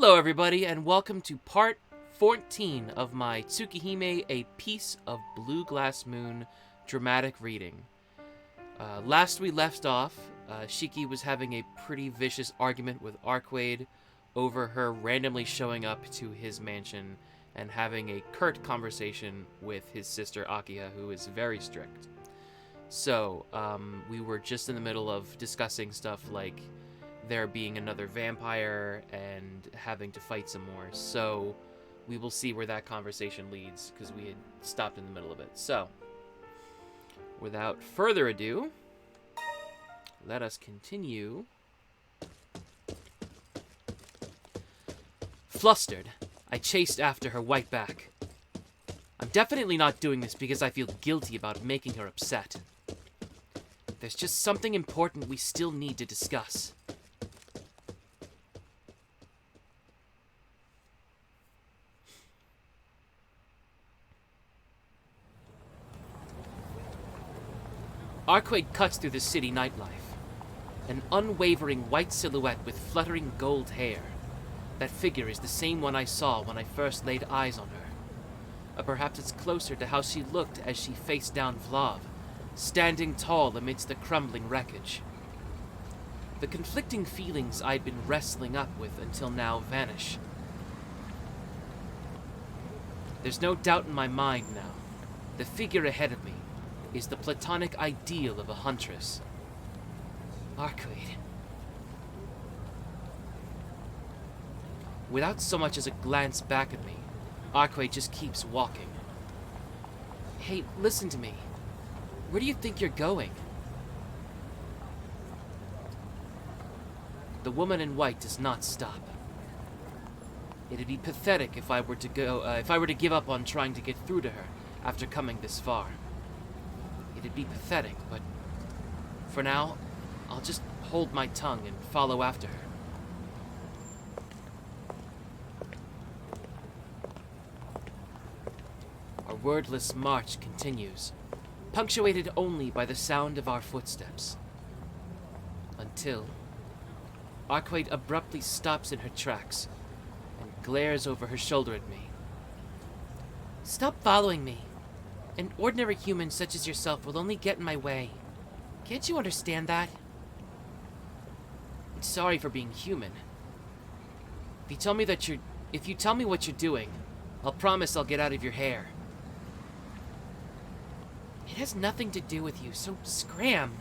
Hello everybody, and welcome to part 14 of my Tsukihime, A Piece of Blue Glass Moon dramatic reading. Last we left off, Shiki was having a pretty vicious argument with Arcueid over her randomly showing up to his mansion and having a curt conversation with his sister Akiha, who is very strict. So, we were just in the middle of discussing stuff like there being another vampire and having to fight some more. So we will see where that conversation leads, because we had stopped in the middle of it. So, without further ado, let us continue. Flustered, I chased after her white back. I'm definitely not doing this because I feel guilty about making her upset. There's just something important we still need to discuss. Arcueid cuts through the city nightlife. An unwavering white silhouette with fluttering gold hair. That figure is the same one I saw when I first laid eyes on her. Or perhaps it's closer to how she looked as she faced down Vlav, standing tall amidst the crumbling wreckage. The conflicting feelings I'd been wrestling up with until now vanish. There's no doubt in my mind now. The figure ahead of me is the platonic ideal of a huntress. Arcueid. Without so much as a glance back at me, Arcueid just keeps walking. Hey, listen to me. Where do you think you're going? The woman in white does not stop. It'd be pathetic if I were to give up on trying to get through to her after coming this far. It'd be pathetic, but for now, I'll just hold my tongue and follow after her. Our wordless march continues, punctuated only by the sound of our footsteps. Until Arcueid abruptly stops in her tracks and glares over her shoulder at me. Stop following me. An ordinary human such as yourself will only get in my way. Can't you understand that? I'm sorry for being human. If you tell me what you're doing, I'll promise I'll get out of your hair. It has nothing to do with you, so scram.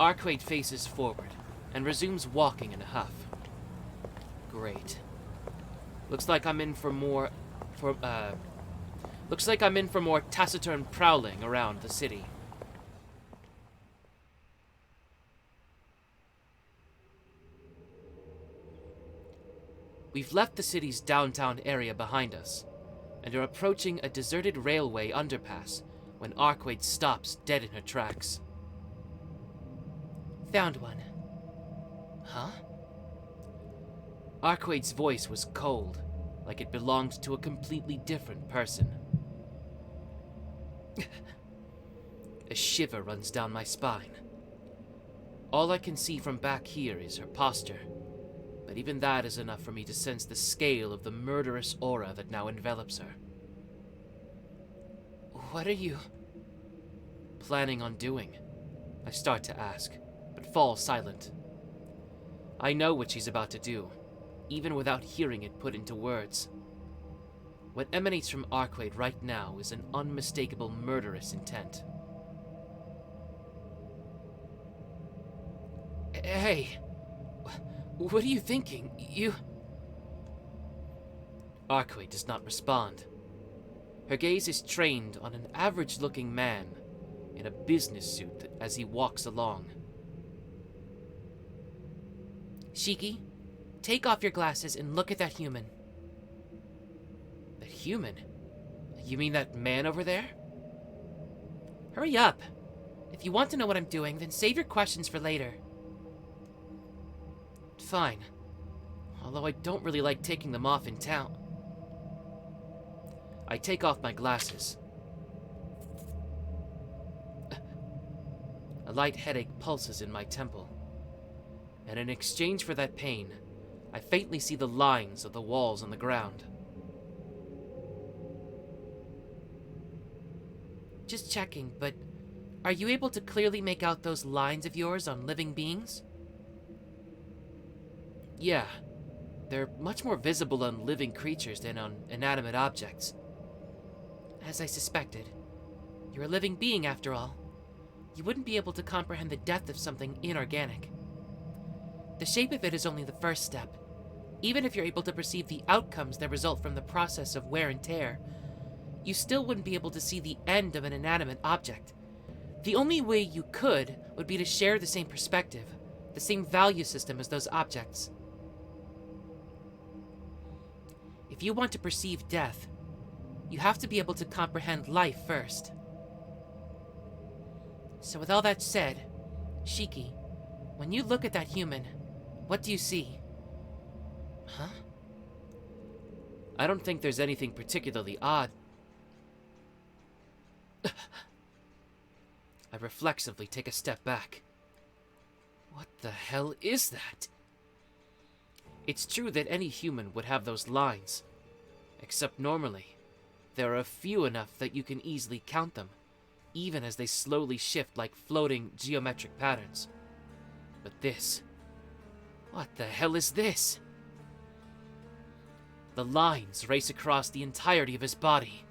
Arcueid faces forward and resumes walking in a huff. Great. Looks like I'm in for more taciturn prowling around the city. We've left the city's downtown area behind us, and are approaching a deserted railway underpass when Arcueid stops dead in her tracks. Found one. Huh? Arcueid's voice was cold, like it belonged to a completely different person. A shiver runs down my spine. All I can see from back here is her posture, but even that is enough for me to sense the scale of the murderous aura that now envelops her. What are you planning on doing? I start to ask, but fall silent. I know what she's about to do, even without hearing it put into words. What emanates from Arcueid right now is an unmistakable murderous intent. Hey, what are you thinking? Arcueid does not respond. Her gaze is trained on an average-looking man in a business suit as he walks along. Shiki, take off your glasses and look at that human. That human? You mean that man over there? Hurry up. If you want to know what I'm doing, then save your questions for later. Fine. Although I don't really like taking them off in town. I take off my glasses. A light headache pulses in my temple. And in exchange for that pain, I faintly see the lines of the walls on the ground. Just checking, but are you able to clearly make out those lines of yours on living beings? Yeah, they're much more visible on living creatures than on inanimate objects. As I suspected. You're a living being, after all. You wouldn't be able to comprehend the depth of something inorganic. The shape of it is only the first step. Even if you're able to perceive the outcomes that result from the process of wear and tear, you still wouldn't be able to see the end of an inanimate object. The only way you could would be to share the same perspective, the same value system as those objects. If you want to perceive death, you have to be able to comprehend life first. So with all that said, Shiki, when you look at that human, what do you see? Huh? I don't think there's anything particularly odd. I reflexively take a step back. What the hell is that? It's true that any human would have those lines, except normally, there are few enough that you can easily count them, even as they slowly shift like floating geometric patterns. But this... what the hell is this? The lines race across the entirety of his body.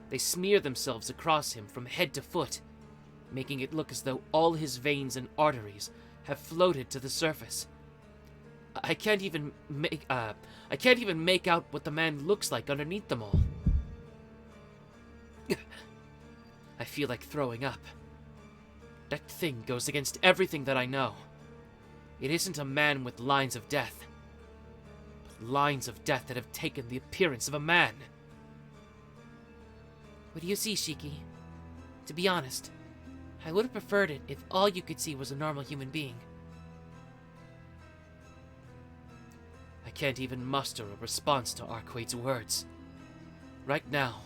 They smear themselves across him from head to foot, making it look as though all his veins and arteries have floated to the surface. I can't even make out what the man looks like underneath them all. I feel like throwing up. That thing goes against everything that I know. It isn't a man with lines of death, but lines of death that have taken the appearance of a man. What do you see, Shiki? To be honest, I would have preferred it if all you could see was a normal human being. I can't even muster a response to Arcueid's words. Right now,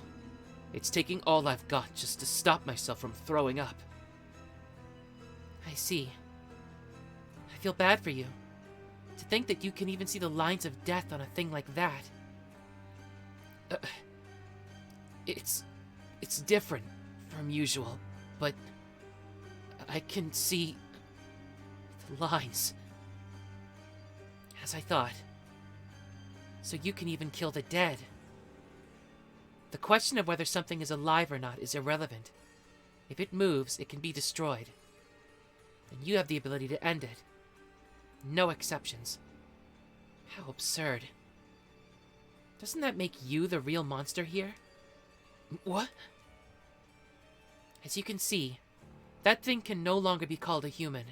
it's taking all I've got just to stop myself from throwing up. I see. I feel bad for you. To think that you can even see the lines of death on a thing like that. It's different from usual, but I can see the lines. As I thought. So you can even kill the dead. The question of whether something is alive or not is irrelevant. If it moves, it can be destroyed. And you have the ability to end it. No exceptions. How absurd. Doesn't that make you the real monster here? What? As you can see, that thing can no longer be called a human.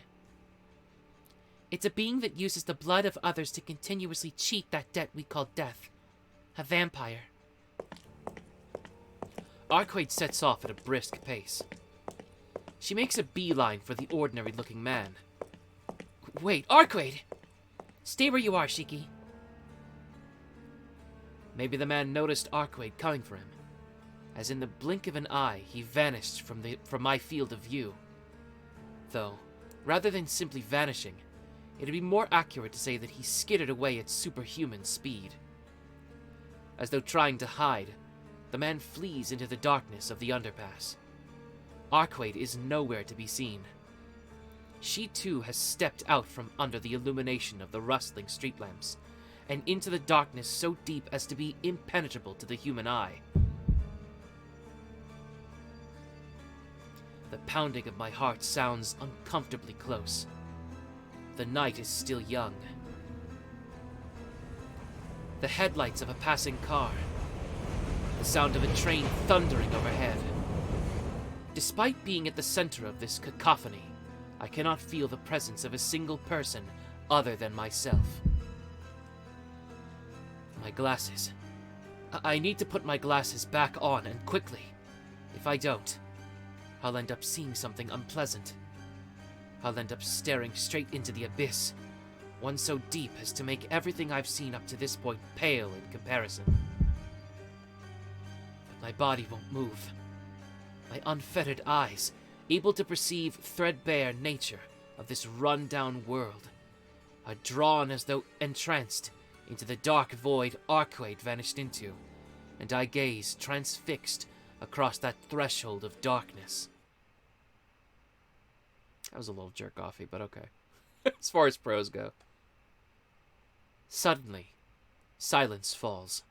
It's a being that uses the blood of others to continuously cheat that debt we call death. A vampire. Arcueid sets off at a brisk pace. She makes a beeline for the ordinary-looking man. Wait, Arcueid! Stay where you are, Shiki. Maybe the man noticed Arcueid coming for him, as in the blink of an eye he vanished from my field of view. Though, rather than simply vanishing, it'd be more accurate to say that he skidded away at superhuman speed. As though trying to hide, the man flees into the darkness of the underpass. Arcueid is nowhere to be seen. She too has stepped out from under the illumination of the rustling street lamps, and into the darkness so deep as to be impenetrable to the human eye. The pounding of my heart sounds uncomfortably close. The night is still young. The headlights of a passing car. The sound of a train thundering overhead. Despite being at the center of this cacophony, I cannot feel the presence of a single person other than myself. My glasses. I need to put my glasses back on, and quickly. If I don't, I'll end up seeing something unpleasant. I'll end up staring straight into the abyss, one so deep as to make everything I've seen up to this point pale in comparison. But my body won't move. My unfettered eyes, able to perceive threadbare nature of this run-down world, are drawn as though entranced into the dark void Arcueid vanished into, and I gaze transfixed across that threshold of darkness. That was a little jerk-offy, but okay. As far as pros go. Suddenly, silence falls.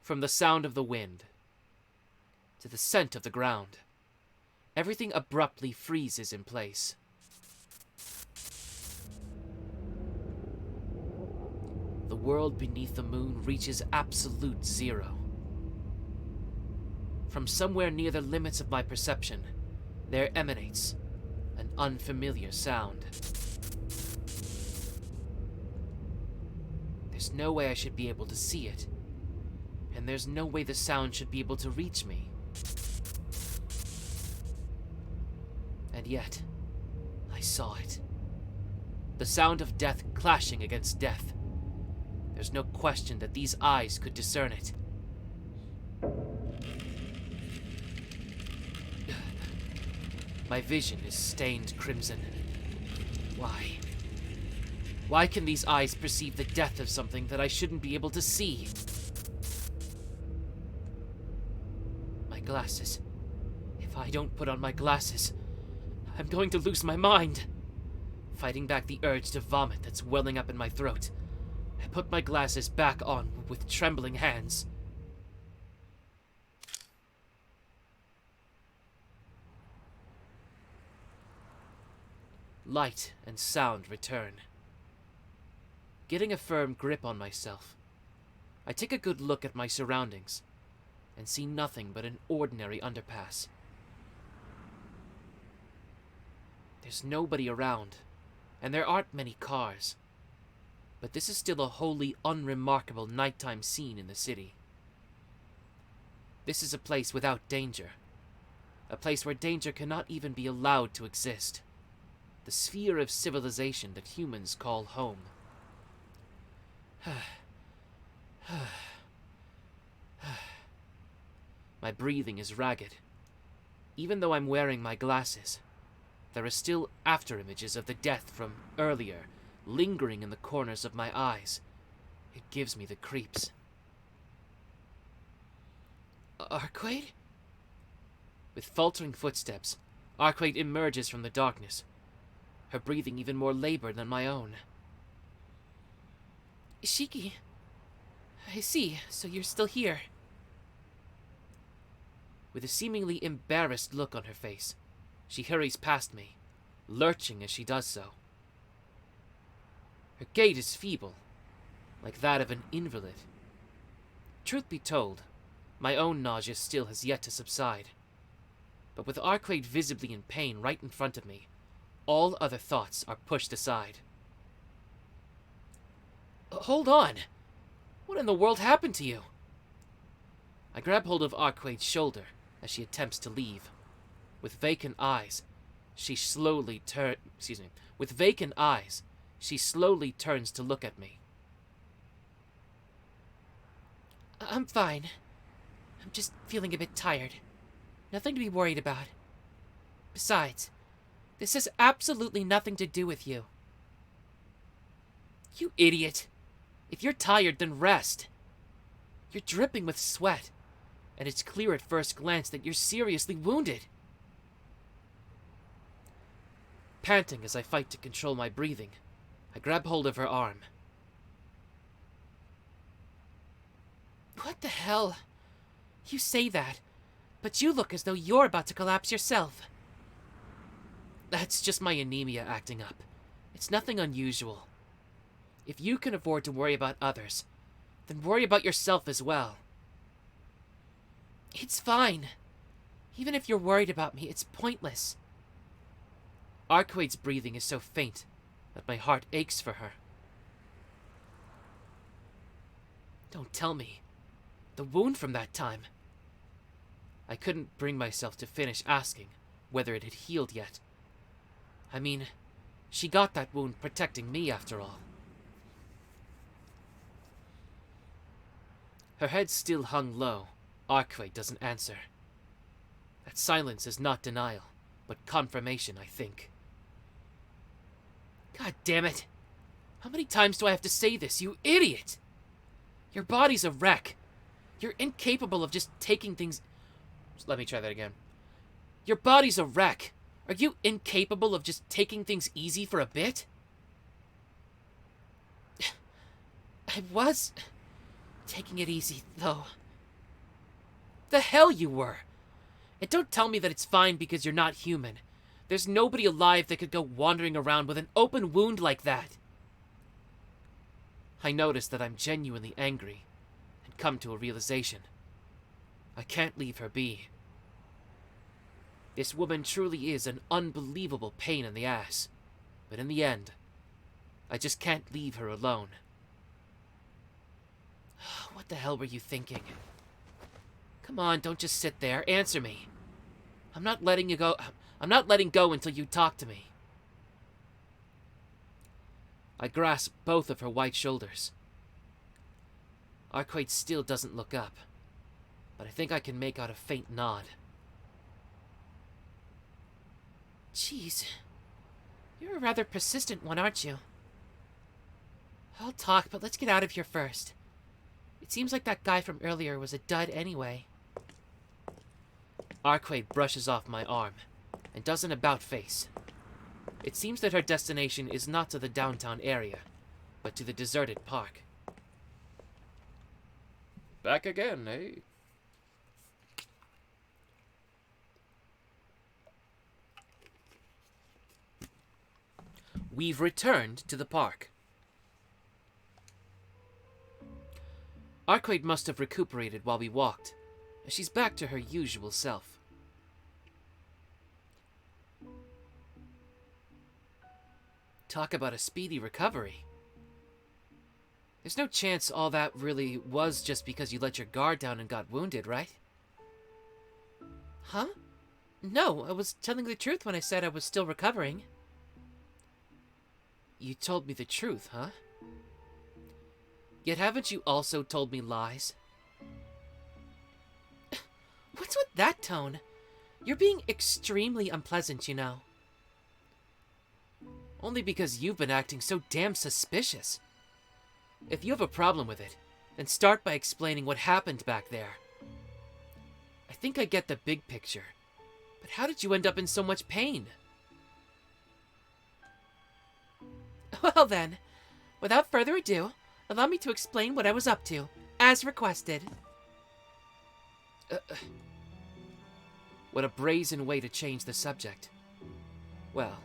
From the sound of the wind to the scent of the ground, everything abruptly freezes in place. The world beneath the moon reaches absolute zero. From somewhere near the limits of my perception, there emanates an unfamiliar sound. There's no way I should be able to see it, and there's no way the sound should be able to reach me. And yet, I saw it. The sound of death clashing against death. There's no question that these eyes could discern it. My vision is stained crimson. Why? Why can these eyes perceive the death of something that I shouldn't be able to see? My glasses. If I don't put on my glasses, I'm going to lose my mind. Fighting back the urge to vomit that's welling up in my throat, I put my glasses back on with trembling hands. Light and sound return. Getting a firm grip on myself, I take a good look at my surroundings and see nothing but an ordinary underpass. There's nobody around, and there aren't many cars, but this is still a wholly unremarkable nighttime scene in the city. This is a place without danger, a place where danger cannot even be allowed to exist. The sphere of civilization that humans call home. My breathing is ragged. Even though I'm wearing my glasses, there are still afterimages of the death from earlier lingering in the corners of my eyes. It gives me the creeps. Arcueid? With faltering footsteps, Arcueid emerges from the darkness, her breathing even more labored than my own. Shiki, I see, so you're still here. With a seemingly embarrassed look on her face, she hurries past me, lurching as she does so. Her gait is feeble, like that of an invalid. Truth be told, my own nausea still has yet to subside. But with Arcueid visibly in pain right in front of me, all other thoughts are pushed aside. Hold on! What in the world happened to you? I grab hold of Arcueid's shoulder as she attempts to leave. With vacant eyes, she slowly turns to look at me. I'm fine. I'm just feeling a bit tired. Nothing to be worried about. Besides, this has absolutely nothing to do with you. You idiot. If you're tired, then rest. You're dripping with sweat, and it's clear at first glance that you're seriously wounded. Panting as I fight to control my breathing, I grab hold of her arm. What the hell? You say that, but you look as though you're about to collapse yourself. That's just my anemia acting up. It's nothing unusual. If you can afford to worry about others, then worry about yourself as well. It's fine. Even if you're worried about me, it's pointless. Arcueid's breathing is so faint that my heart aches for her. Don't tell me. The wound from that time. I couldn't bring myself to finish asking whether it had healed yet. I mean, she got that wound protecting me after all. Her head still hung low. Arcueid doesn't answer. That silence is not denial, but confirmation, I think. God damn it. How many times do I have to say this, you idiot? Your body's a wreck. You're incapable of just taking things... Let me try that again. Your body's a wreck. Are you incapable of just taking things easy for a bit? I was taking it easy, though. The hell you were. And don't tell me that it's fine because you're not human. There's nobody alive that could go wandering around with an open wound like that. I notice that I'm genuinely angry and come to a realization. I can't leave her be. This woman truly is an unbelievable pain in the ass. But in the end, I just can't leave her alone. What the hell were you thinking? Come on, don't just sit there. Answer me. I'm not letting you go. I'm not letting go until you talk to me. I grasp both of her white shoulders. Arcueid still doesn't look up, but I think I can make out a faint nod. Jeez, you're a rather persistent one, aren't you? I'll talk, but let's get out of here first. It seems like that guy from earlier was a dud anyway. Arcueid brushes off my arm and does an about-face. It seems that her destination is not to the downtown area, but to the deserted park. Back again, eh? We've returned to the park. Arcueid must have recuperated while we walked. She's back to her usual self. Talk about a speedy recovery. There's no chance all that really was just because you let your guard down and got wounded, right? Huh? No, I was telling the truth when I said I was still recovering. You told me the truth, huh? Yet haven't you also told me lies? What's with that tone? You're being extremely unpleasant, you know. Only because you've been acting so damn suspicious. If you have a problem with it, then start by explaining what happened back there. I think I get the big picture, but how did you end up in so much pain? Well then, without further ado, allow me to explain what I was up to, as requested. What a brazen way to change the subject. Well,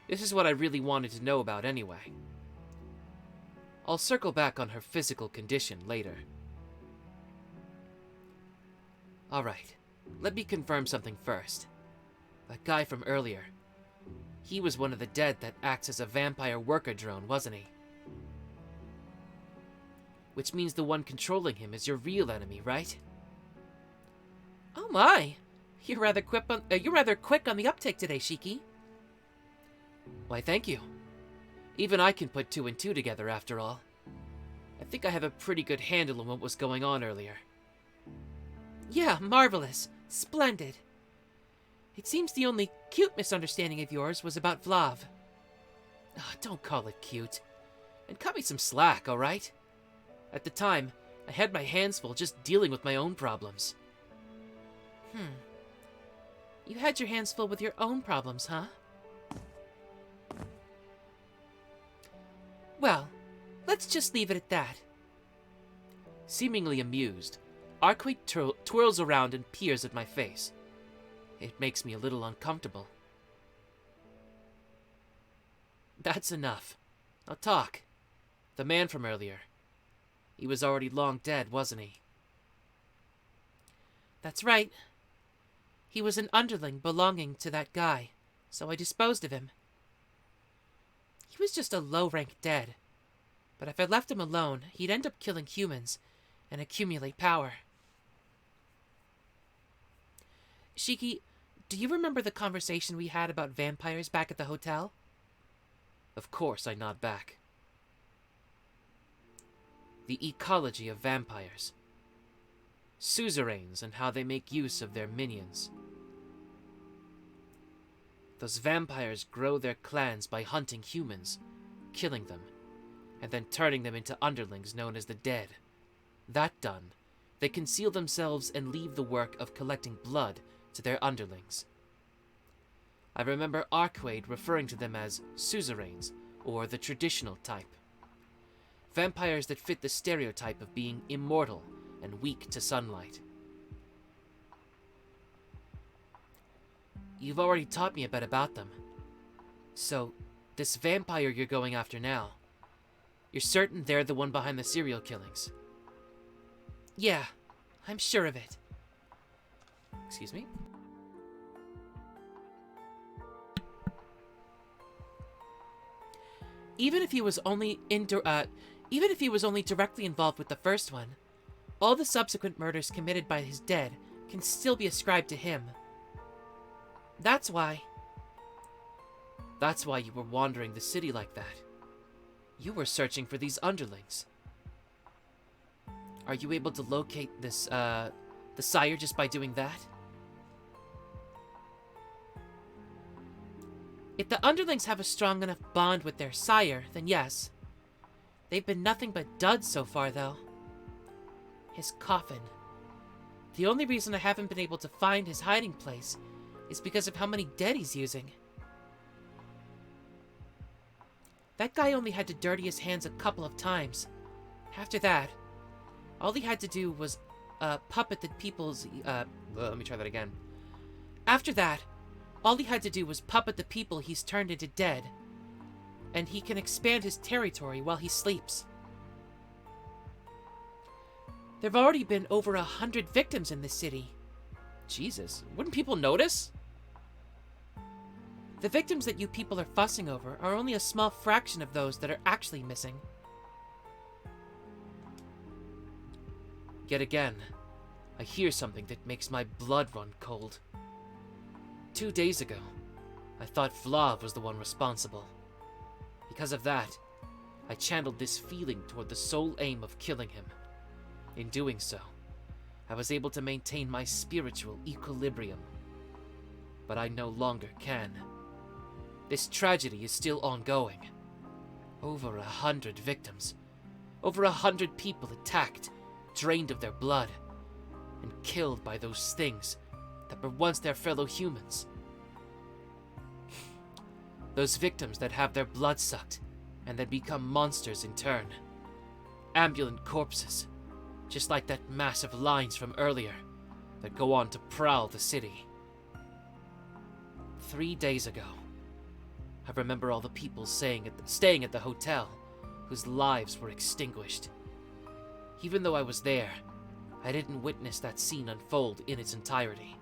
this is what I really wanted to know about anyway. I'll circle back on her physical condition later. Alright, let me confirm something first. That guy from earlier. He was one of the dead that acts as a vampire worker drone, wasn't he? Which means the one controlling him is your real enemy, right? Oh my! You're rather quick on the uptake today, Shiki. Why, thank you. Even I can put 2 and 2 together after all. I think I have a pretty good handle on what was going on earlier. Yeah, marvelous. Splendid. It seems the only cute misunderstanding of yours was about Vlav. Oh, don't call it cute. And cut me some slack, alright? At the time, I had my hands full just dealing with my own problems. You had your hands full with your own problems, huh? Well, let's just leave it at that. Seemingly amused, Arcueid twirls around and peers at my face. It makes me a little uncomfortable. That's enough. Now talk. The man from earlier. He was already long dead, wasn't he? That's right. He was an underling belonging to that guy, so I disposed of him. He was just a low-rank dead, but if I left him alone, he'd end up killing humans and accumulate power. Shiki, do you remember the conversation we had about vampires back at the hotel? Of course I nod back. The ecology of vampires. Suzerains and how they make use of their minions. Those vampires grow their clans by hunting humans, killing them, and then turning them into underlings known as the dead. That done, they conceal themselves and leave the work of collecting blood to their underlings. I remember Arcueid referring to them as suzerains, or the traditional type. Vampires that fit the stereotype of being immortal and weak to sunlight. You've already taught me a bit about them. So, this vampire you're going after now, you're certain they're the one behind the serial killings? Yeah, I'm sure of it. Excuse me? Even if he was only directly involved with the first one, all the subsequent murders committed by his dead can still be ascribed to him. That's why you were wandering the city like that. You were searching for these underlings. Are you able to locate this, the sire just by doing that? If the underlings have a strong enough bond with their sire, then yes. They've been nothing but duds so far, though. His coffin. The only reason I haven't been able to find his hiding place is because of how many dead he's using. That guy only had to dirty his hands a couple of times. After that, all he had to do was puppet the people's... let me try that again. After that, all he had to do was puppet the people he's turned into dead, and he can expand his territory while he sleeps. There've already been over 100 victims in this city. Jesus, wouldn't people notice? The victims that you people are fussing over are only a small fraction of those that are actually missing. Yet again, I hear something that makes my blood run cold. 2 days ago, I thought Vlav was the one responsible. Because of that, I channeled this feeling toward the sole aim of killing him. In doing so, I was able to maintain my spiritual equilibrium. But I no longer can. This tragedy is still ongoing. Over 100 victims. Over 100 people attacked, drained of their blood, and killed by those things that were once their fellow humans. Those victims that have their blood sucked and then become monsters in turn. Ambulant corpses, just like that mass of lines from earlier that go on to prowl the city. 3 days ago, I remember all the people staying at the hotel whose lives were extinguished. Even though I was there, I didn't witness that scene unfold in its entirety.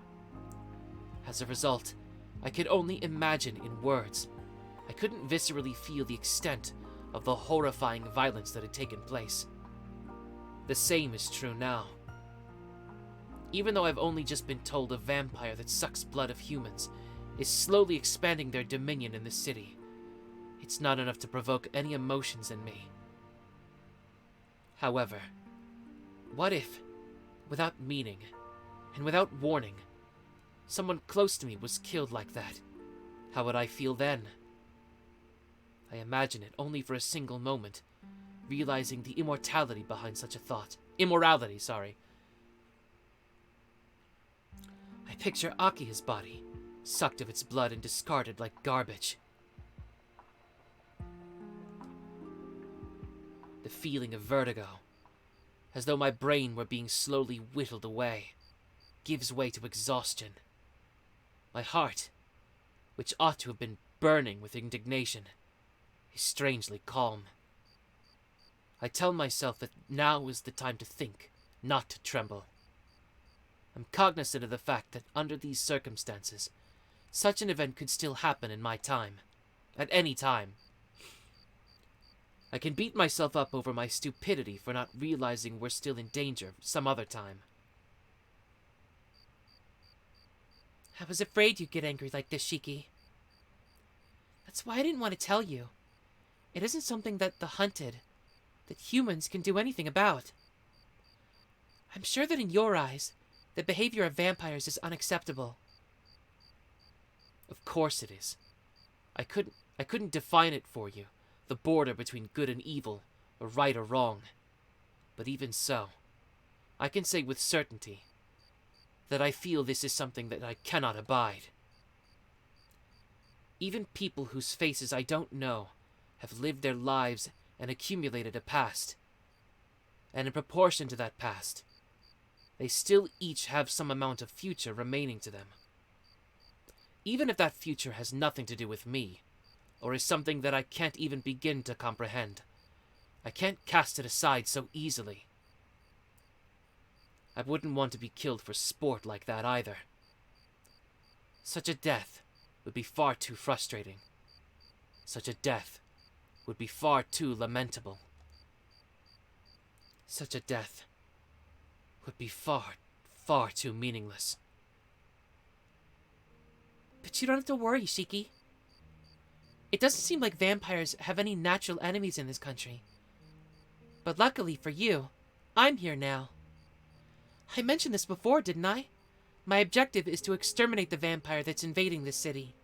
As a result, I could only imagine in words. I couldn't viscerally feel the extent of the horrifying violence that had taken place. The same is true now. Even though I've only just been told a vampire that sucks blood of humans is slowly expanding their dominion in the city, it's not enough to provoke any emotions in me. However, what if, without meaning, and without warning, someone close to me was killed like that? How would I feel then? I imagine it only for a single moment, realizing the immortality behind such a thought. Immorality, sorry. I picture Akiha's body, sucked of its blood and discarded like garbage. The feeling of vertigo, as though my brain were being slowly whittled away, gives way to exhaustion. My heart, which ought to have been burning with indignation, is strangely calm. I tell myself that now is the time to think, not to tremble. I'm cognizant of the fact that under these circumstances, such an event could still happen in my time. At any time. I can beat myself up over my stupidity for not realizing we're still in danger some other time. I was afraid you'd get angry like this, Shiki. That's why I didn't want to tell you. It isn't something that the hunted, that humans can do anything about. I'm sure that in your eyes, the behavior of vampires is unacceptable. Of course it is. I couldn't define it for you, the border between good and evil, or right or wrong. But even so, I can say with certainty that I feel this is something that I cannot abide. Even people whose faces I don't know have lived their lives and accumulated a past. And in proportion to that past, they still each have some amount of future remaining to them. Even if that future has nothing to do with me, or is something that I can't even begin to comprehend, I can't cast it aside so easily. I wouldn't want to be killed for sport like that either. Such a death would be far too frustrating. Such a death would be far too lamentable. Such a death would be far, far too meaningless. But you don't have to worry, Shiki. It doesn't seem like vampires have any natural enemies in this country. But luckily for you, I'm here now. I mentioned this before, didn't I? My objective is to exterminate the vampire that's invading this city.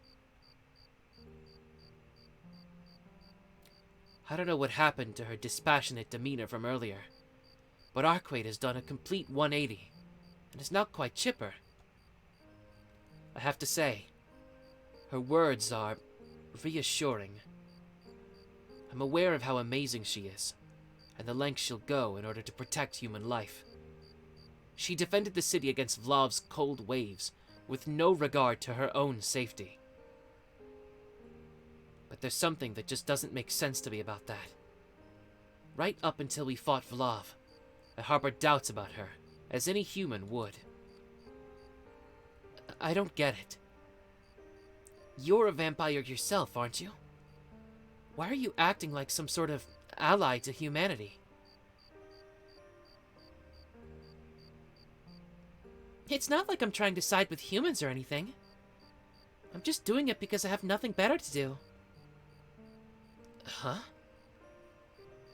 I don't know what happened to her dispassionate demeanor from earlier, but Arcueid has done a complete 180, and is now quite chipper. I have to say, her words are reassuring. I'm aware of how amazing she is, and the lengths she'll go in order to protect human life. She defended the city against Vlov's cold waves, with no regard to her own safety. But there's something that just doesn't make sense to me about that. Right up until we fought Vlov, I harbored doubts about her, as any human would. I don't get it. You're a vampire yourself, aren't you? Why are you acting like some sort of ally to humanity? It's not like I'm trying to side with humans or anything. I'm just doing it because I have nothing better to do. Huh?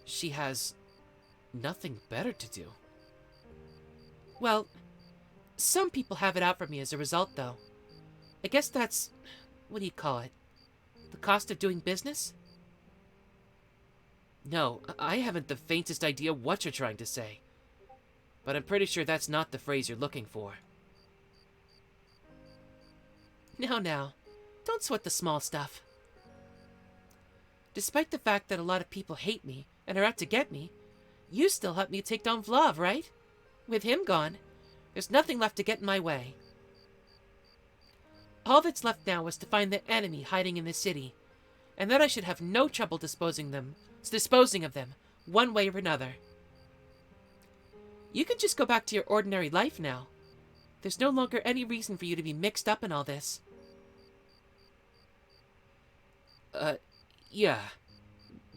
She has nothing better to do. Well, some people have it out for me as a result, though. I guess that's... what do you call it? The cost of doing business? No, I haven't the faintest idea what you're trying to say. But I'm pretty sure that's not the phrase you're looking for. Now, don't sweat the small stuff. Despite the fact that a lot of people hate me and are out to get me, you still helped me take down Vlov, right? With him gone, there's nothing left to get in my way. All that's left now is to find the enemy hiding in the city, and then I should have no trouble disposing of them, one way or another. You can just go back to your ordinary life now. There's no longer any reason for you to be mixed up in all this. Yeah.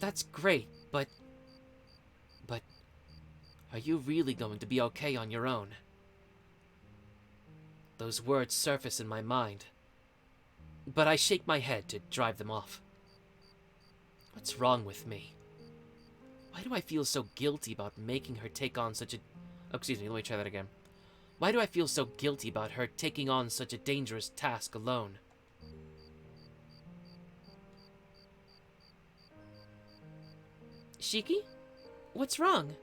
That's great, but are you really going to be okay on your own? Those words surface in my mind, but I shake my head to drive them off. What's wrong with me? Why do I feel so guilty about making her take on such a... Oh, excuse me, let me try that again. Why do I feel so guilty about her taking on such a dangerous task alone? Shiki? What's wrong?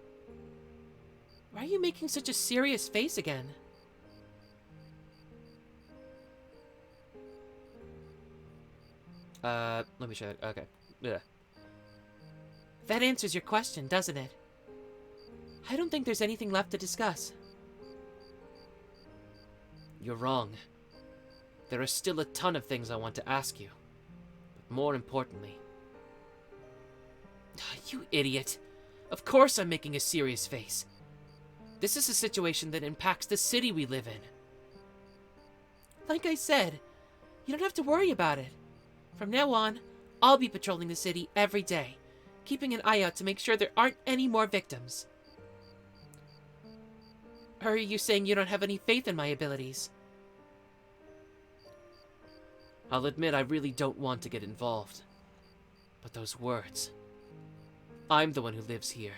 Why are you making such a serious face again? Let me try that. Okay. Yeah. That answers your question, doesn't it? I don't think there's anything left to discuss. You're wrong. There are still a ton of things I want to ask you. But more importantly... You idiot. Of course I'm making a serious face. This is a situation that impacts the city we live in. Like I said, you don't have to worry about it. From now on, I'll be patrolling the city every day, keeping an eye out to make sure there aren't any more victims. Or are you saying you don't have any faith in my abilities? I'll admit I really don't want to get involved. But those words... I'm the one who lives here.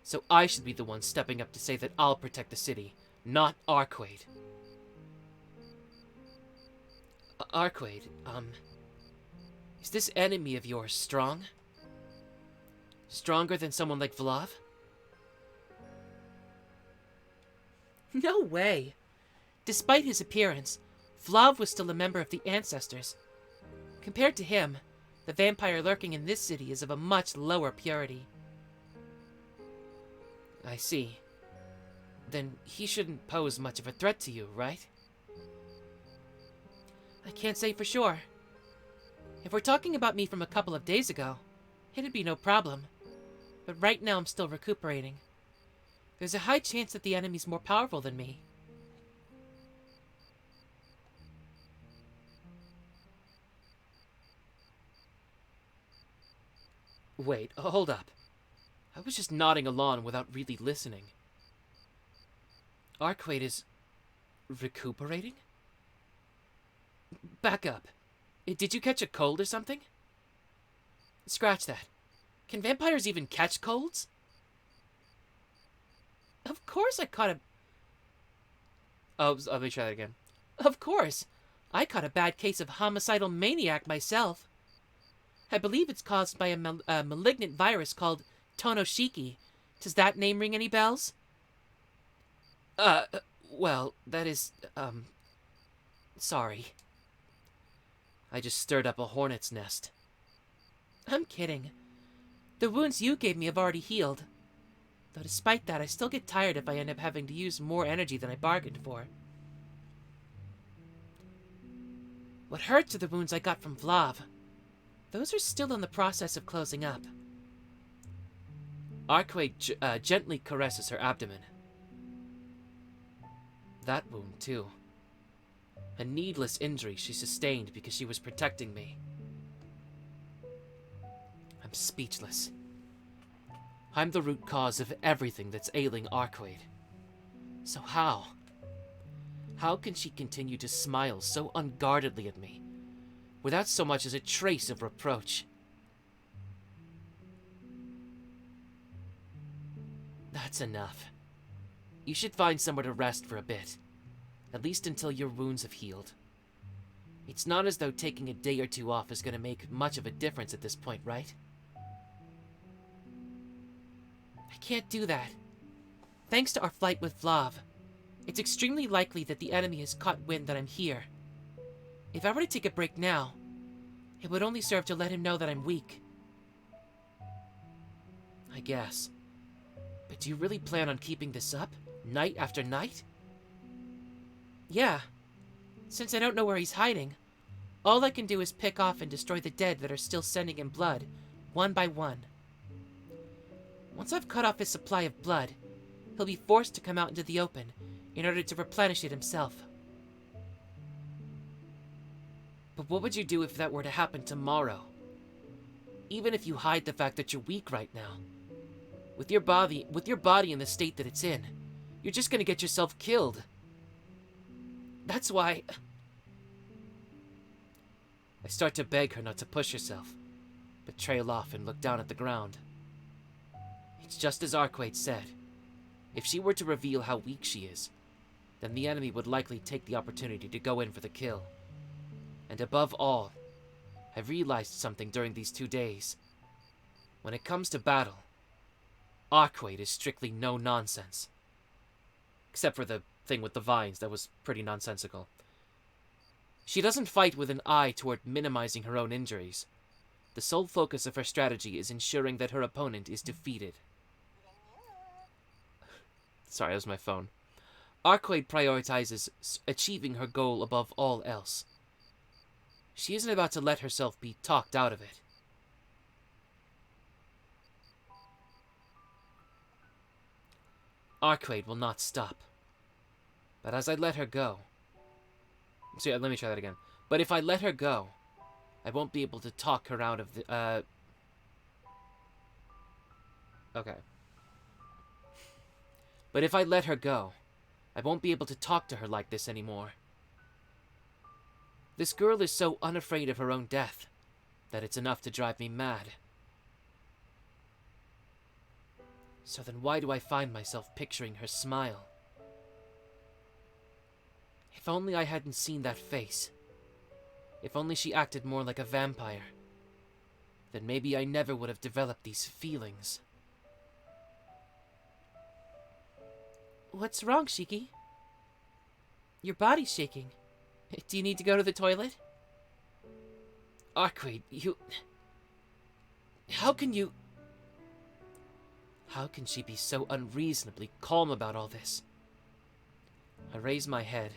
So I should be the one stepping up to say that I'll protect the city, not Arcueid. Arcueid, is this enemy of yours strong? Stronger than someone like Vlav? No way! Despite his appearance, Vlav was still a member of the Ancestors. Compared to him, the vampire lurking in this city is of a much lower purity. I see. Then he shouldn't pose much of a threat to you, right? I can't say for sure. If we're talking about me from a couple of days ago, it'd be no problem. But right now I'm still recuperating. There's a high chance that the enemy's more powerful than me. Wait, hold up. I was just nodding along without really listening. Arcueid is recuperating? Back up. Did you catch a cold or something? Scratch that. Can vampires even catch colds? Of course I caught a... Oh, let me try that again. Of course. I caught a bad case of homicidal maniac myself. I believe it's caused by a malignant virus called Shiki. Does that name ring any bells? Well, that is, sorry. I just stirred up a hornet's nest. I'm kidding. The wounds you gave me have already healed. Though despite that, I still get tired if I end up having to use more energy than I bargained for. What hurts are the wounds I got from Vlav. Those are still in the process of closing up. Arcueid gently caresses her abdomen. That wound, too. A needless injury she sustained because she was protecting me. I'm speechless. I'm the root cause of everything that's ailing Arcueid. So how? How can she continue to smile so unguardedly at me, without so much as a trace of reproach? That's enough. You should find somewhere to rest for a bit, at least until your wounds have healed. It's not as though taking a day or two off is going to make much of a difference at this point, right? I can't do that. Thanks to our flight with Vlav, it's extremely likely that the enemy has caught wind that I'm here. If I were to take a break now, it would only serve to let him know that I'm weak. I guess. But do you really plan on keeping this up, night after night? Yeah. Since I don't know where he's hiding, all I can do is pick off and destroy the dead that are still sending him blood, one by one. Once I've cut off his supply of blood, he'll be forced to come out into the open in order to replenish it himself. But what would you do if that were to happen tomorrow? Even if you hide the fact that you're weak right now. With your body in the state that it's in, you're just gonna get yourself killed. That's why... I start to beg her not to push herself, but trail off and look down at the ground. It's just as Arcueid said. If she were to reveal how weak she is, then the enemy would likely take the opportunity to go in for the kill. And above all, I've realized something during these 2 days. When it comes to battle, Arcueid is strictly no nonsense. Except for the thing with the vines, that was pretty nonsensical. She doesn't fight with an eye toward minimizing her own injuries. The sole focus of her strategy is ensuring that her opponent is defeated. Sorry, that was my phone. Arcueid prioritizes achieving her goal above all else. She isn't about to let herself be talked out of it. Arcueid will not stop. But as I let her go... So yeah, let me try that again. But if I let her go, I won't be able to talk her out of the... Okay. But if I let her go, I won't be able to talk to her like this anymore. This girl is so unafraid of her own death that it's enough to drive me mad. So then why do I find myself picturing her smile? If only I hadn't seen that face. If only she acted more like a vampire, then maybe I never would have developed these feelings. What's wrong, Shiki? Your body's shaking. Do you need to go to the toilet? Arcueid, you... How can she be so unreasonably calm about all this? I raise my head.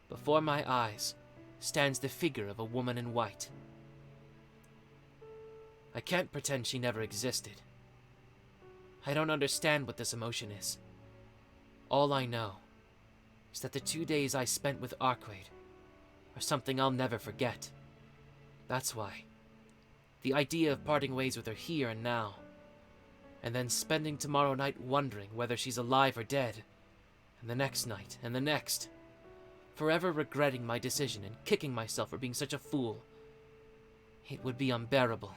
Before my eyes stands the figure of a woman in white. I can't pretend she never existed. I don't understand what this emotion is. All I know is that the 2 days I spent with Arcueid are something I'll never forget. That's why. The idea of parting ways with her here and now, and then spending tomorrow night wondering whether she's alive or dead, and the next night, and the next, forever regretting my decision and kicking myself for being such a fool. It would be unbearable.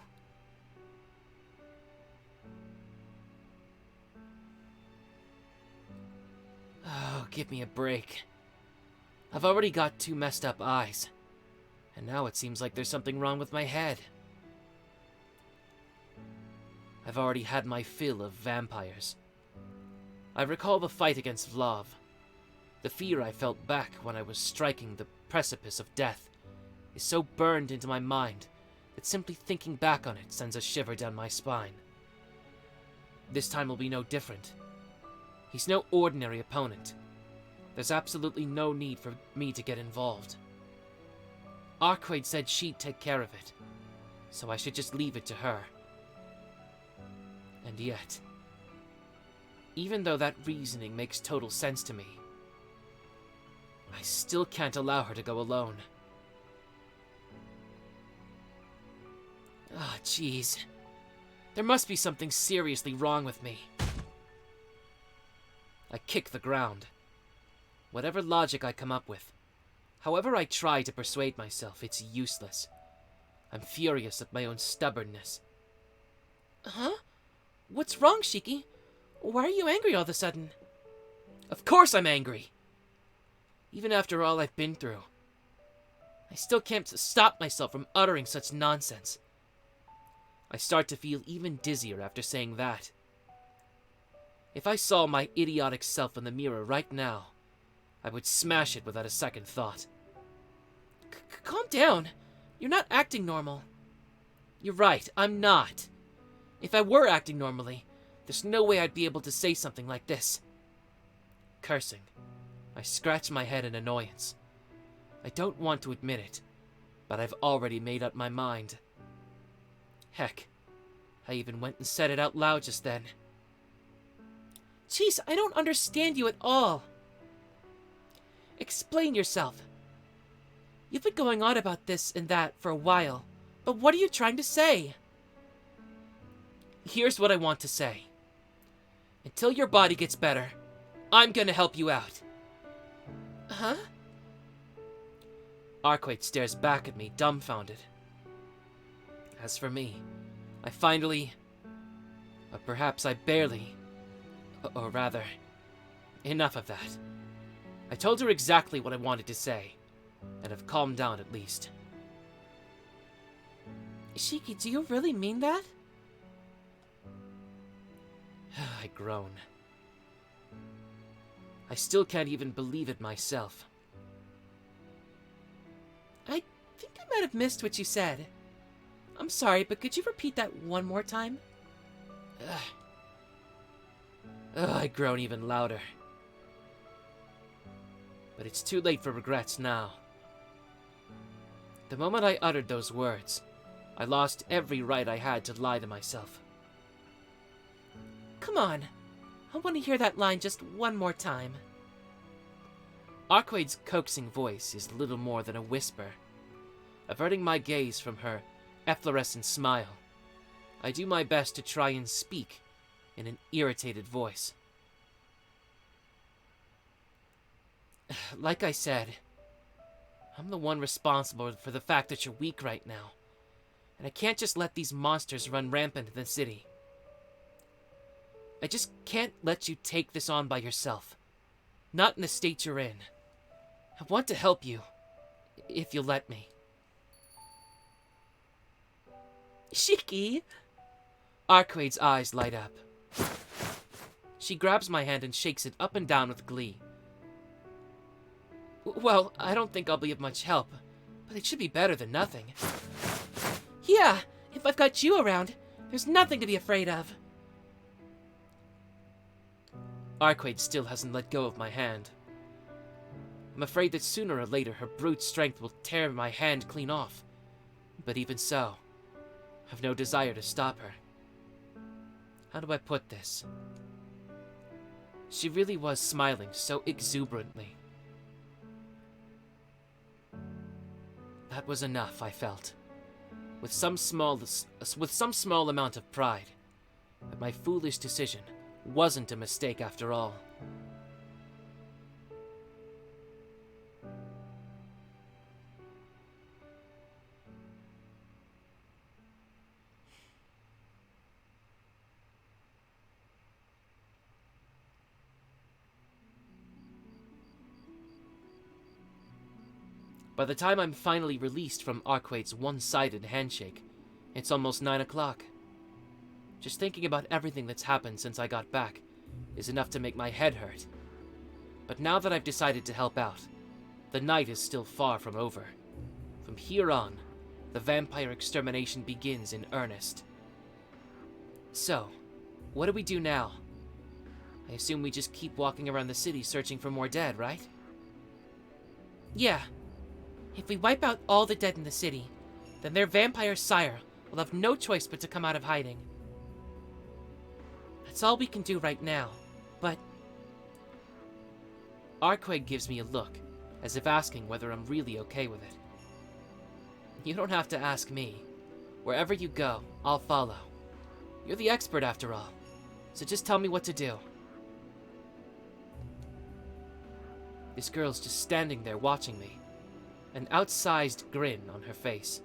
Oh, give me a break. I've already got 2 messed up eyes, and now it seems like there's something wrong with my head. I've already had my fill of vampires. I recall the fight against Vlav. The fear I felt back when I was striking the precipice of death is so burned into my mind that simply thinking back on it sends a shiver down my spine. This time will be no different. He's no ordinary opponent. There's absolutely no need for me to get involved. Arcueid said she'd take care of it, so I should just leave it to her. And yet, even though that reasoning makes total sense to me, I still can't allow her to go alone. Ah, jeez. There must be something seriously wrong with me. I kick the ground. Whatever logic I come up with, however I try to persuade myself, it's useless. I'm furious at my own stubbornness. Huh? What's wrong, Shiki? Why are you angry all of a sudden? Of course I'm angry! Even after all I've been through, I still can't stop myself from uttering such nonsense. I start to feel even dizzier after saying that. If I saw my idiotic self in the mirror right now, I would smash it without a second thought. Calm down. You're not acting normal. You're right, I'm not. If I were acting normally, there's no way I'd be able to say something like this. Cursing, I scratch my head in annoyance. I don't want to admit it, but I've already made up my mind. Heck, I even went and said it out loud just then. Jeez, I don't understand you at all. Explain yourself. You've been going on about this and that for a while, but what are you trying to say? Here's what I want to say. Until your body gets better, I'm gonna help you out. Huh? Arcueid stares back at me, dumbfounded. As for me, I finally... or perhaps I barely... or rather, enough of that. I told her exactly what I wanted to say, and have calmed down at least. Shiki, do you really mean that? I groan. I still can't even believe it myself. I think I might have missed what you said. I'm sorry, but could you repeat that one more time? I groan even louder. But it's too late for regrets now. The moment I uttered those words, I lost every right I had to lie to myself. Come on. I want to hear that line just one more time. Arcueid's coaxing voice is little more than a whisper. Averting my gaze from her efflorescent smile, I do my best to try and speak in an irritated voice. Like I said, I'm the one responsible for the fact that you're weak right now, and I can't just let these monsters run rampant in the city. I just can't let you take this on by yourself. Not in the state you're in. I want to help you, if you'll let me. Shiki! Arcueid's eyes light up. She grabs my hand and shakes it up and down with glee. Well, I don't think I'll be of much help, but it should be better than nothing. Yeah, if I've got you around, there's nothing to be afraid of. Arcueid still hasn't let go of my hand. I'm afraid that sooner or later her brute strength will tear my hand clean off. But even so, I've no desire to stop her. How do I put this? She really was smiling so exuberantly. That was enough, I felt. With some small amount of pride, that my foolish decision wasn't a mistake after all. By the time I'm finally released from Arcueid's one-sided handshake, it's almost 9 o'clock. Just thinking about everything that's happened since I got back is enough to make my head hurt. But now that I've decided to help out, the night is still far from over. From here on, the vampire extermination begins in earnest. So, what do we do now? I assume we just keep walking around the city searching for more dead, right? Yeah. If we wipe out all the dead in the city, then their vampire sire will have no choice but to come out of hiding. That's all we can do right now, but... Arcueid gives me a look, as if asking whether I'm really okay with it. You don't have to ask me. Wherever you go, I'll follow. You're the expert after all, so just tell me what to do. This girl's just standing there watching me, an outsized grin on her face.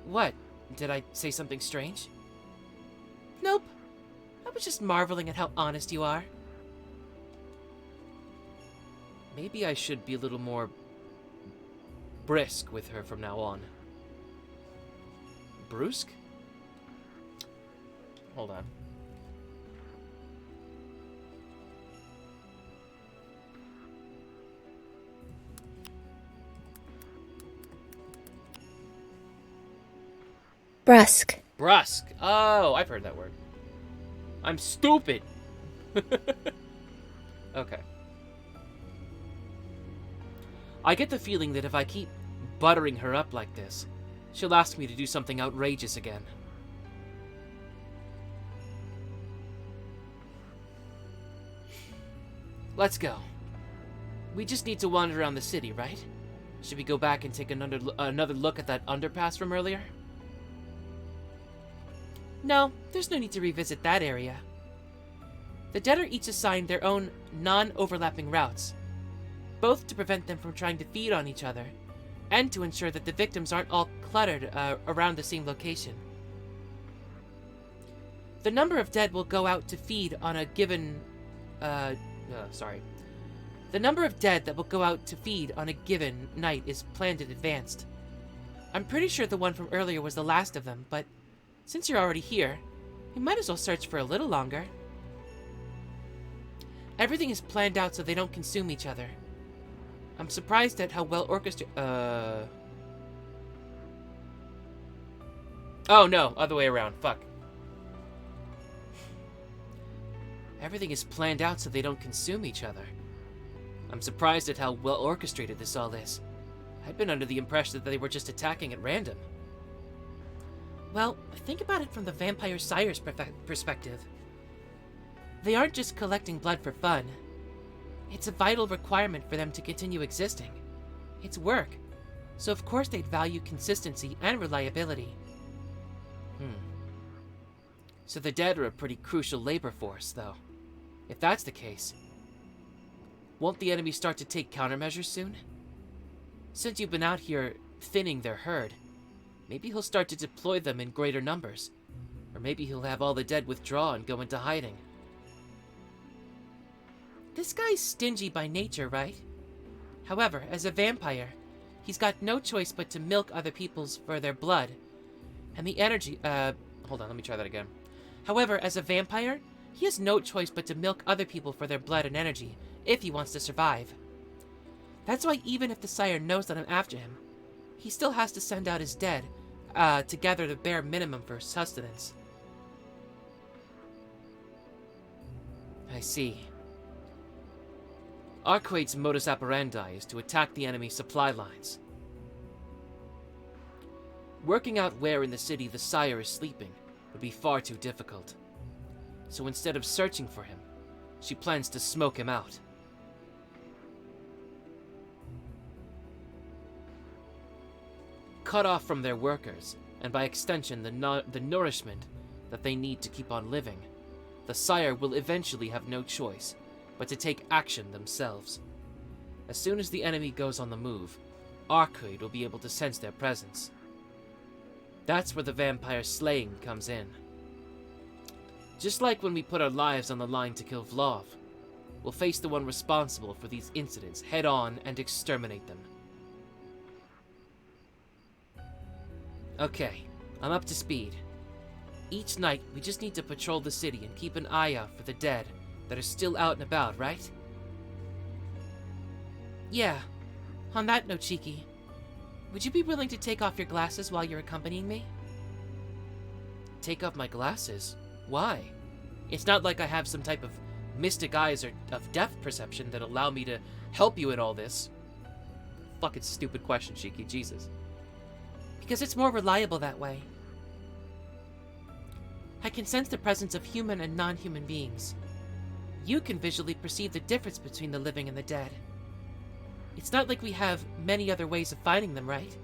What? Did I say something strange? Nope. I was just marveling at how honest you are. Maybe I should be a little more brisk with her from now on. Brusque? Hold on. Brusque. Brusque. Oh, I've heard that word. I'm stupid. Okay. I get the feeling that if I keep buttering her up like this, she'll ask me to do something outrageous again. Let's go. We just need to wander around the city, right? Should we go back and take another look at that underpass from earlier? No, there's no need to revisit that area. The dead are each assigned their own non-overlapping routes, both to prevent them from trying to feed on each other, and to ensure that the victims aren't all cluttered around the same location. The number of dead will go out to feed on a given... The number of dead that will go out to feed on a given night is planned in advance. I'm pretty sure the one from earlier was the last of them, but since you're already here, we might as well search for a little longer. Everything is planned out so they don't consume each other. I'm surprised at how well orchestrated... Oh no, other way around, fuck. Everything is planned out so they don't consume each other. I'm surprised at how well orchestrated this all is. I'd been under the impression that they were just attacking at random. Well, think about it from the vampire sire's perspective. They aren't just collecting blood for fun. It's a vital requirement for them to continue existing. It's work, so of course they'd value consistency and reliability. So the dead are a pretty crucial labor force, though. If that's the case, won't the enemy start to take countermeasures soon? Since you've been out here thinning their herd, maybe he'll start to deploy them in greater numbers. Or maybe he'll have all the dead withdraw and go into hiding. This guy's stingy by nature, right? However, as a vampire, he's got no choice but to milk other people's for their blood. And the energy, hold on, let me try that again. However, as a vampire, he has no choice but to milk other people for their blood and energy, if he wants to survive. That's why even if the sire knows that I'm after him, he still has to send out his dead, to gather the bare minimum for sustenance. I see. Arcueid's modus operandi is to attack the enemy's supply lines. Working out where in the city the sire is sleeping would be far too difficult. So instead of searching for him, she plans to smoke him out. Cut off from their workers, and by extension the nourishment that they need to keep on living, the sire will eventually have no choice but to take action themselves. As soon as the enemy goes on the move, Arcueid will be able to sense their presence. That's where the vampire slaying comes in. Just like when we put our lives on the line to kill Vlov, we'll face the one responsible for these incidents head on and exterminate them. Okay, I'm up to speed. Each night, we just need to patrol the city and keep an eye out for the dead that are still out and about, right? Yeah. On that note, Shiki, would you be willing to take off your glasses while you're accompanying me? Take off my glasses? Why? It's not like I have some type of mystic eyes or of depth perception that allow me to help you in all this. Fucking stupid question, Shiki, Jesus. Because it's more reliable that way. I can sense the presence of human and non-human beings. You can visually perceive the difference between the living and the dead. It's not like we have many other ways of finding them, right?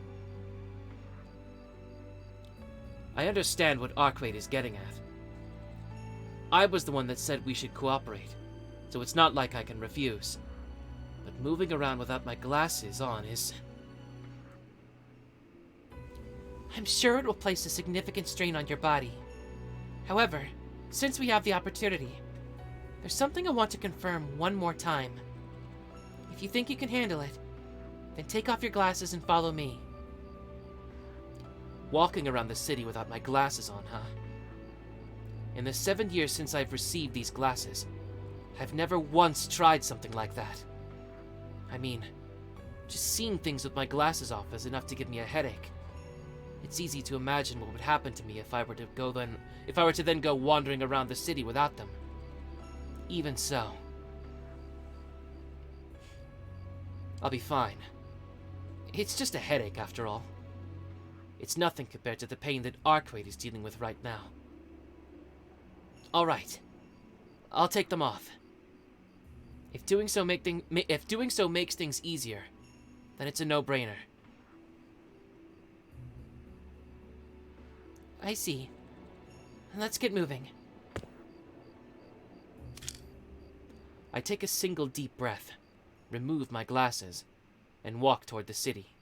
I understand what Arcueid is getting at. I was the one that said we should cooperate, so it's not like I can refuse. But moving around without my glasses on is... I'm sure it will place a significant strain on your body. However, since we have the opportunity, there's something I want to confirm one more time. If you think you can handle it, then take off your glasses and follow me. Walking around the city without my glasses on, huh? In the 7 years since I've received these glasses, I've never once tried something like that. I mean, just seeing things with my glasses off is enough to give me a headache. It's easy to imagine what would happen to me if I were to then go wandering around the city without them. Even so, I'll be fine. It's just a headache, after all. It's nothing compared to the pain that Arcueid is dealing with right now. All right, I'll take them off. If doing so makes things easier, then it's a no-brainer. I see. Let's get moving. I take a single deep breath, remove my glasses, and walk toward the city.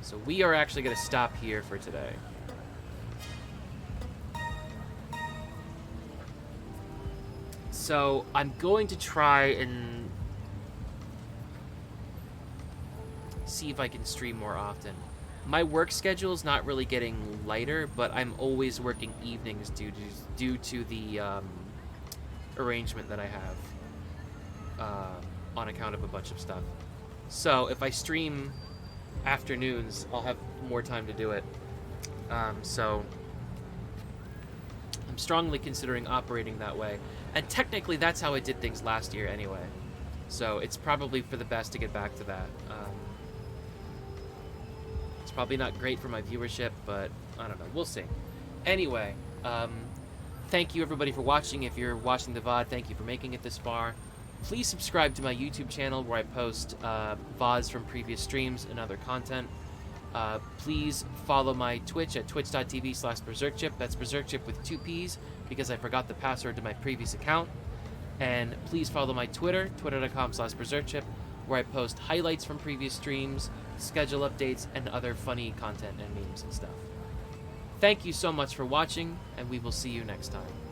So we are actually going to stop here for today. So I'm going to try and see if I can stream more often. My work schedule is not really getting lighter, but I'm always working evenings due to the arrangement that I have on account of a bunch of stuff. So if I stream afternoons, I'll have more time to do it. So I'm strongly considering operating that way. And technically, that's how I did things last year anyway. So it's probably for the best to get back to that. It's probably not great for my viewership, but I don't know. We'll see. Anyway, thank you everybody for watching. If you're watching the VOD, thank you for making it this far. Please subscribe to my YouTube channel where I post VODs from previous streams and other content. Please follow my Twitch at twitch.tv/BerserkChip. That's BerserkChip with 2 P's because I forgot the password to my previous account. And please follow my Twitter, twitter.com/BerserkChip, where I post highlights from previous streams, schedule updates, and other funny content and memes and stuff. Thank you so much for watching, and we will see you next time.